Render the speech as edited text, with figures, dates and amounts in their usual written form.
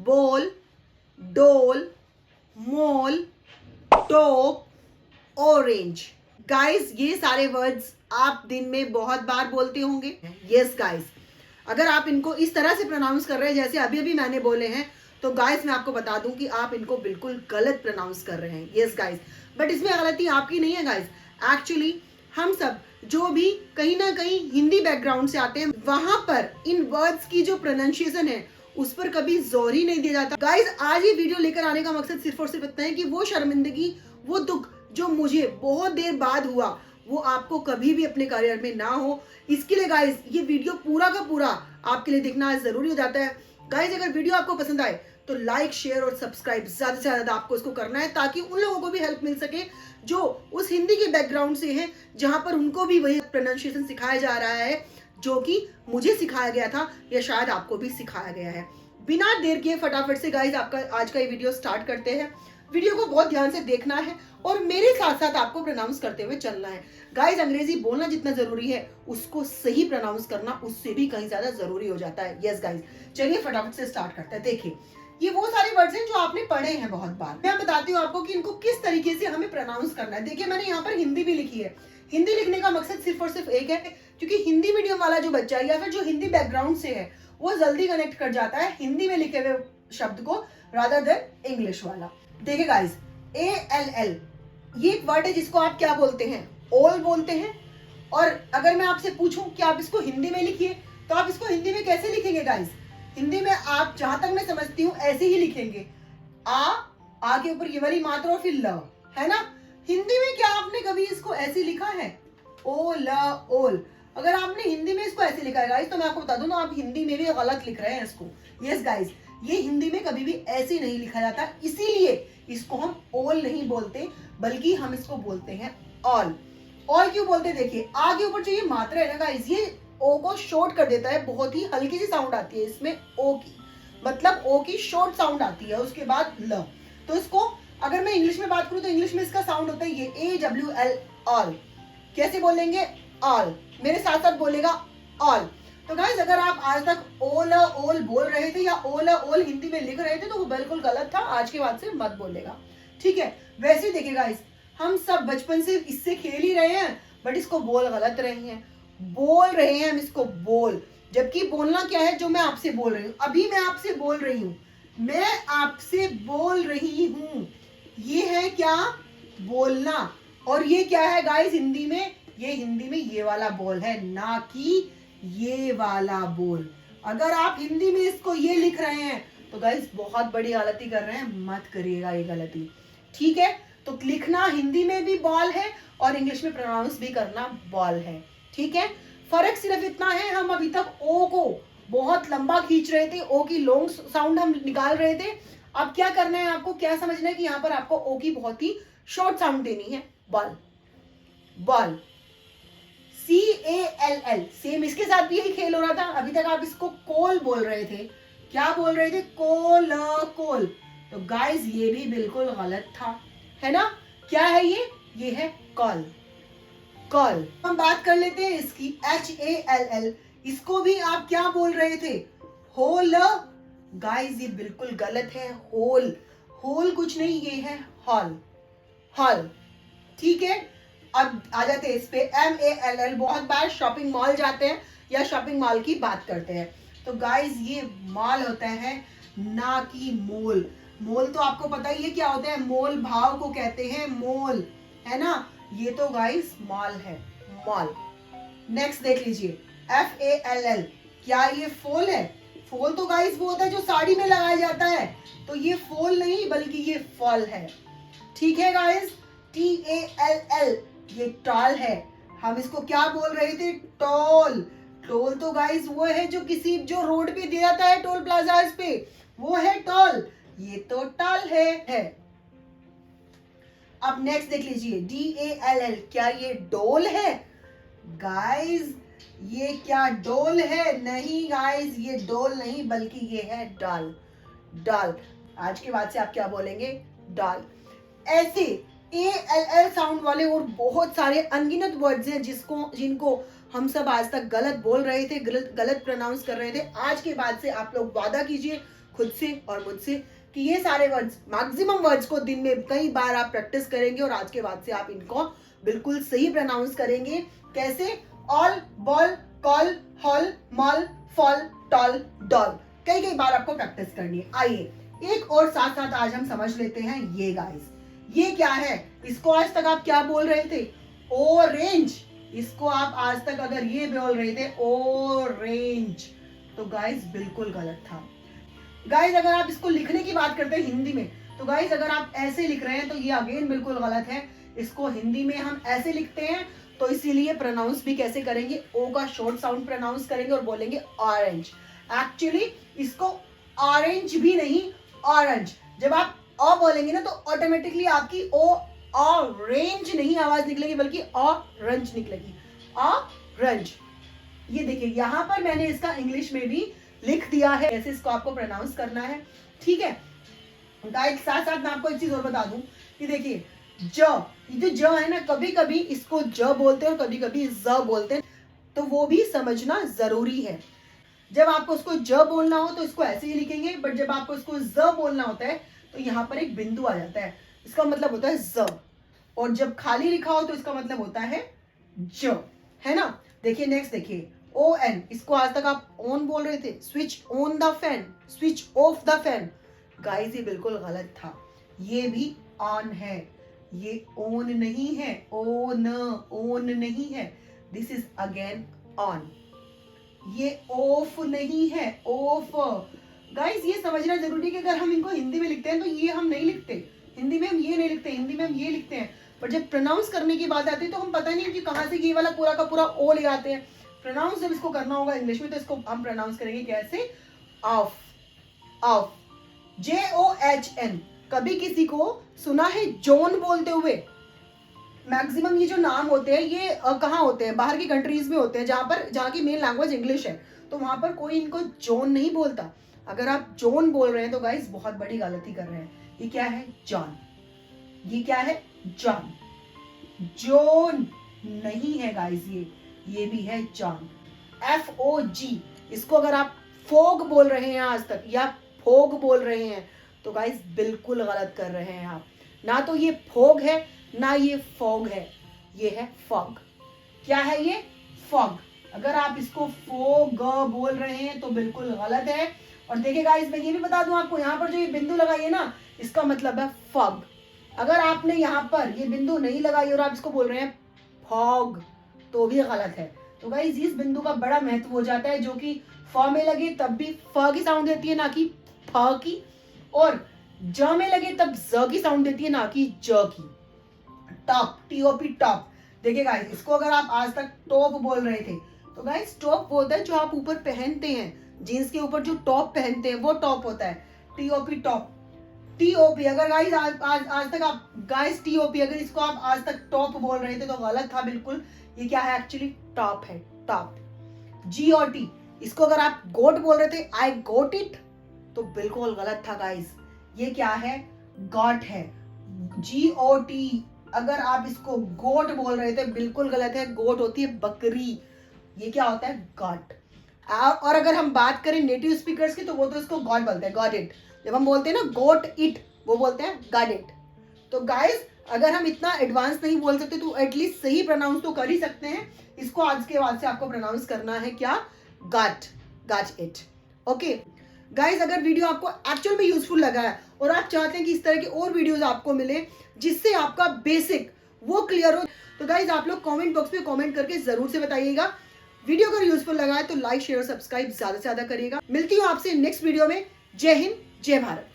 बोल, डोल, मोल, टोप, ऑरेंज। गाइस ये सारे वर्ड्स आप दिन में बहुत बार बोलते होंगे। यस गाइस, अगर आप इनको इस तरह से प्रोनाउंस कर रहे हैं जैसे अभी अभी मैंने बोले हैं, तो गाइस मैं आपको बता दूं कि आप इनको बिल्कुल गलत प्रोनाउंस कर रहे हैं। यस गाइस, बट इसमें गलती आपकी नहीं है गाइस। एक्चुअली हम सब जो भी कहीं ना कहीं हिंदी बैकग्राउंड से आते हैं, वहां पर इन वर्ड्स की जो प्रोनाउंसिएशन है उस पर कभी जोर ही नहीं दिया जाता। गाइस आज ये वीडियो लेकर आने का मकसद सिर्फ और सिर्फ इतना है कि वो शर्मिंदगी, वो दुख जो मुझे बहुत देर बाद हुआ, वो आपको कभी भी अपने करियर में ना हो। इसके लिए गाइस ये वीडियो पूरा का पूरा आपके लिए देखना जरूरी हो जाता है। गाइस अगर वीडियो आपको पसंद आए तो लाइक, शेयर और सब्सक्राइब ज्यादा से ज्यादा आपको इसको करना है, ताकि उन लोगों को भी हेल्प मिल सके जो उस हिंदी के बैकग्राउंड से हैं, जहां पर उनको भी वही प्रोनाउंसिएशन सिखाया जा रहा है जो कि मुझे सिखाया गया था या शायद आपको भी सिखाया गया है। बिना देर किए फटाफट से गाइस आपका आज का ये वीडियो स्टार्ट करते हैं। वीडियो को बहुत ध्यान से देखना है और मेरे साथ साथ आपको प्रोनाउंस करते हुए चलना है। गाइस अंग्रेजी बोलना जितना जरूरी है, उसको सही प्रोनाउंस करना उससे भी कहीं ज्यादा जरूरी हो जाता है। यस गाइस, चलिए फटाफट से स्टार्ट करते हैं। देखिए ये वो सारे वर्ड्स हैं जो आपने पढ़े हैं बहुत बार। मैं बताती हूँ आपको कि इनको किस तरीके से हमें प्रोनाउंस करना है। देखिए मैंने यहाँ पर हिंदी भी लिखी है। हिंदी लिखने का मकसद सिर्फ और सिर्फ एक है, क्योंकि हिंदी मीडियम वाला जो बच्चा है या फिर जो हिंदी बैकग्राउंड से है, वो जल्दी कनेक्ट कर जाता है हिंदी में लिखे हुए शब्द को रादर देन इंग्लिश वाला। देखिए गाइस, ALL ये एक वर्ड है जिसको आप क्या बोलते हैं? ओल बोलते हैं। और अगर मैं आपसे पूछूं कि आप इसको हिंदी में लिखिए, तो आप इसको हिंदी में कैसे लिखेंगे गाइस? हिंदी में आप जहां तक मैं समझती हूँ ऐसे ही लिखेंगे, आ के ऊपर ये वाली मात्रा और फिर ल, है ना? हिंदी में क्या आपने कभी इसको ऐसे लिखा है? ओ ल ओल। अगर आपने हिंदी में इसको ऐसे लिखा है गाइस, तो मैं आपको बता दूं ना, आप हिंदी में भी गलत लिख रहे हैं इसको। यस गाइस, ये हिंदी में कभी भी ऐसे नहीं लिखा जाता, इसीलिए इसको हम ओल नहीं बोलते, बल्कि हम इसको बोलते हैं ऑल। ऑल क्यों बोलते हैं? देखिए आ के ऊपर जो ये मात्रा है ना गाइस, ये ओ को शॉर्ट कर देता है। बहुत ही हल्की सी साउंड आती है इसमें ओ की, मतलब ओ की शॉर्ट साउंड आती है, उसके बाद ल। तो इसको अगर मैं इंग्लिश में बात करूं तो इंग्लिश में इसका साउंड होता है ये AWL ऑल। कैसे बोलेंगे? ऑल। मेरे साथ साथ बोलेगा ऑल। तो गाइस अगर आप आज तक ओल ओल बोल रहे थे या ओल ओल हिंदी में लिख रहे थे, तो वो बिल्कुल गलत था। आज के बाद से मत बोलेगा, ठीक है? वैसे ही देखिए गाइस, हम सब बचपन से इससे खेल ही रहे हैं, बट इसको बोल गलत रहे हैं। बोल रहे हैं हम इसको बोल, जबकि बोलना क्या है? जो मैं आपसे बोल रही हूँ, अभी मैं आपसे बोल रही हूँ, मैं आपसे बोल रही हूँ, ये है क्या? बोलना। और ये क्या है गाइस हिंदी में? ये हिंदी में ये वाला बोल है, ना कि ये वाला बोल। अगर आप हिंदी में इसको ये लिख रहे हैं तो गाइस बहुत बड़ी गलती कर रहे हैं, मत करिएगा ये गलती, ठीक है? तो लिखना हिंदी में भी बॉल है और इंग्लिश में प्रोनाउंस भी करना बॉल है, ठीक है? फर्क सिर्फ इतना है, हम अभी तक ओ को बहुत लंबा खींच रहे थे, ओ की लॉन्ग साउंड हम निकाल रहे थे। अब क्या करना है, आपको क्या समझना है कि यहाँ पर आपको ओ की बहुत ही शॉर्ट साउंड देनी है, बॉल। Ball, CALL। सेम इसके साथ भी यही खेल हो रहा था। अभी तक आप इसको कोल बोल रहे थे। क्या बोल रहे थे? कोल कोल। तो गाइस ये भी बिल्कुल गलत था, है ना? क्या है ये? ये है कॉल। कॉल। हम बात कर लेते हैं इसकी, HALL। इसको भी आप क्या बोल रहे थे? होल। गाइस ये बिल्कुल गलत है। होल, होल कुछ नहीं, ये है हॉल। हॉल, ठीक है? अब आ जाते हैं इस पे, MALL। बहुत बार शॉपिंग मॉल जाते हैं या शॉपिंग मॉल की बात करते हैं, तो गाइस ये मॉल होता है, ना कि मोल। मोल तो आपको पता ही है क्या होता है, मोल भाव को कहते हैं, मोल, है ना? ये तो गाइस मॉल है, मॉल। नेक्स्ट देख लीजिए, FALL। क्या ये फोल है? फोल तो गाइस वो होता है जो साड़ी में लगाया जाता है, तो ये फोल नहीं बल्कि ये फॉल है, ठीक है गाइस? TALL, ये टॉल है। हम इसको क्या बोल रहे थे? टोल। टोल तो गाइस वो है जो किसी जो रोड पे दिया जाता है, टोल प्लाजाज पे, वो है टोल। ये तो टॉल है। अब नेक्स्ट देख लीजिए, DALL। क्या ये डोल है? गाइस ये क्या डोल है? नहीं गाइस, ये डोल नहीं बल्कि ये है डॉल। डॉल। आज के बाद से आप क्या बोलेंगे? डॉल। ऐसे ALL साउंड वाले और बहुत सारे अनगिनत वर्ड्स हैं जिनको हम सब आज तक गलत बोल रहे थे, गलत प्रोनाउंस कर रहे थे। आज के बाद से आप लोग वादा कीजिए, खुद से और मुझसे कि ये सारे वर्ड्स, मैक्सिमम वर्ड्स को दिन में कई बार आप प्रैक्टिस करेंगे और आज के बाद से आप इनको बिल्कुल सही प्रोनाउंस करेंगे। कैसे? All, ball, call, hall, mall, fall, tall, doll. कई कई बार आपको प्रैक्टिस करनी है। आइए एक और साथ साथ आज हम समझ लेते हैं ये गाइस, ये क्या है? इसको आज तक आप क्या बोल रहे थे? ऑरेंज। इसको आप आज तक अगर ये बोल रहे थे ऑरेंज, तो गाइस बिल्कुल गलत था। गाइस अगर आप इसको लिखने की बात करते हैं हिंदी में, तो गाइस अगर आप ऐसे लिख रहे हैं तो ये अगेन बिल्कुल गलत है। इसको हिंदी में हम ऐसे लिखते हैं, तो इसीलिए प्रोनाउंस भी कैसे करेंगे? ओ का शॉर्ट साउंड प्रोनाउंस करेंगे और बोलेंगे ऑरेंज। एक्चुअली इसको ऑरेंज भी नहीं, ऑरेंज। जब आप ओ बोलेंगे ना तो ऑटोमेटिकली आपकी ओ ऑरेंज नहीं आवाज निकलेगी, बल्कि ऑरेंज निकलेगी, ऑरेंज। ये देखिए यहाँ पर मैंने इसका इंग्लिश में भी लिख दिया है, ऐसे इसको आपको प्रोनाउंस करना है, ठीक है। गाइस साथ साथ मैं आपको एक चीज और बता दूं कि देखिए ज, ये जो ज है ना, कभी कभी इसको ज बोलते हैं और कभी कभी ज बोलते हैं, तो वो भी समझना जरूरी है। जब आपको उसको ज बोलना हो तो इसको ऐसे ही लिखेंगे, बट जब आपको इसको ज बोलना होता है तो यहाँ पर एक बिंदु आ जाता है, इसका मतलब होता है ज। और जब खाली लिखा हो तो इसका मतलब होता है ज, है ना। देखिए नेक्स्ट देखिए ओ एन, इसको आज तक आप ऑन बोल रहे थे, switch on the fan, switch off the fan. Guys ये बिल्कुल गलत था, ये भी ऑन है, ये ऑन नहीं है, ओन ऑन नहीं है, दिस इज अगेन ऑन। ये ऑफ नहीं है, ऑफ। गाइस ये समझना जरूरी है कि अगर हम इनको हिंदी में लिखते हैं तो ये हम नहीं लिखते, हिंदी में हम ये नहीं लिखते, हिंदी में हम ये लिखते हैं, पर जब प्रोनाउंस करने की बात आती है तो हम पता नहीं कि कहाँ से ये वाला पूरा का पूरा ओ ले आते हैं। प्रोनाउंस जब इसको करना होगा इंग्लिश में तो इसको हम प्रोनाउंस करेंगे कैसे? Of, of, JOHN। कभी किसी को सुना है जॉन बोलते हुए? मैक्सिमम ये जो नाम होते हैं ये कहाँ होते हैं? बाहर की कंट्रीज में होते हैं, जहाँ की मेन लैंग्वेज इंग्लिश है, तो वहां पर कोई इनको जॉन नहीं बोलता। अगर आप जॉन बोल रहे हैं तो गाइस बहुत बड़ी गलती कर रहे हैं। ये क्या है? जॉन। ये क्या है? जॉन। जॉन नहीं है गाइस, ये भी है जॉन, FOG। इसको अगर आप फोग बोल रहे हैं आज तक या फोग बोल रहे हैं तो गाइस बिल्कुल गलत कर रहे हैं आप। ना तो ये फोग है ना ये फॉग है, ये है फॉग। क्या है ये? फॉग। अगर आप इसको फोग बोल रहे हैं तो बिल्कुल गलत है। और देखिए गाइस मैं ये भी बता दूं आपको, यहाँ पर जो ये बिंदु लगाई है ना, इसका मतलब है फॉग। अगर आपने यहाँ पर ये बिंदु नहीं लगाई और आप इसको बोल रहे हैं फॉग, तो भी गलत है। तो गाइस इस बिंदु का बड़ा महत्व हो जाता है, जो कि फ में लगे तब भी फ की साउंड देती है, ना कि फ की, और ज में लगे तब ज की साउंड देती है, ना कि ज की। Top, TOP, top. देखिए गाइस इसको अगर आप आज तक टॉप बोल रहे थे तो गाइस टॉप वो होता है जो आप ऊपर पहनते हैं, जीन्स के ऊपर जो टॉप पहनते हैं वो टॉप होता है, TOP, टॉप। TOP अगर गाइस आज तक आप गाइस TOP अगर इसको आप आज तक टॉप बोल रहे थे तो गलत था बिल्कुल। ये क्या है? एक्चुअली टॉप है, टॉप। GOT, इसको अगर आप गोट बोल रहे थे, आई गोट इट, तो बिल्कुल गलत था गाइस। ये क्या है? गॉट है, GOT। अगर आप इसको गोट बोल रहे थे बिल्कुल गलत है, गोट होती है बकरी, ये क्या होता है? गॉट। और अगर हम बात करें नेटिव स्पीकर्स की तो वो तो इसको गॉट बोलते हैं, गॉट इट। जब हम बोलते हैं ना गोट इट, वो बोलते हैं गॉट इट। तो गाइस अगर हम इतना एडवांस नहीं बोल सकते तो एटलीस्ट सही प्रोनाउंस तो कर ही सकते हैं। इसको आज के बाद से आपको प्रोनाउंस करना है क्या? Got, got it. Okay guys अगर वीडियो आपको एक्चुअल में यूजफुल लगा है और आप चाहते हैं कि इस तरह के और वीडियोस आपको मिले जिससे आपका बेसिक वो क्लियर हो, तो गाइस आप लोग कमेंट बॉक्स में कमेंट करके जरूर से बताइएगा। वीडियो अगर यूजफुल लगा है तो लाइक शेयर सब्सक्राइब ज्यादा से ज्यादा करिएगा। मिलती हूँ आपसे नेक्स्ट वीडियो में। जय हिंद, जय भारत।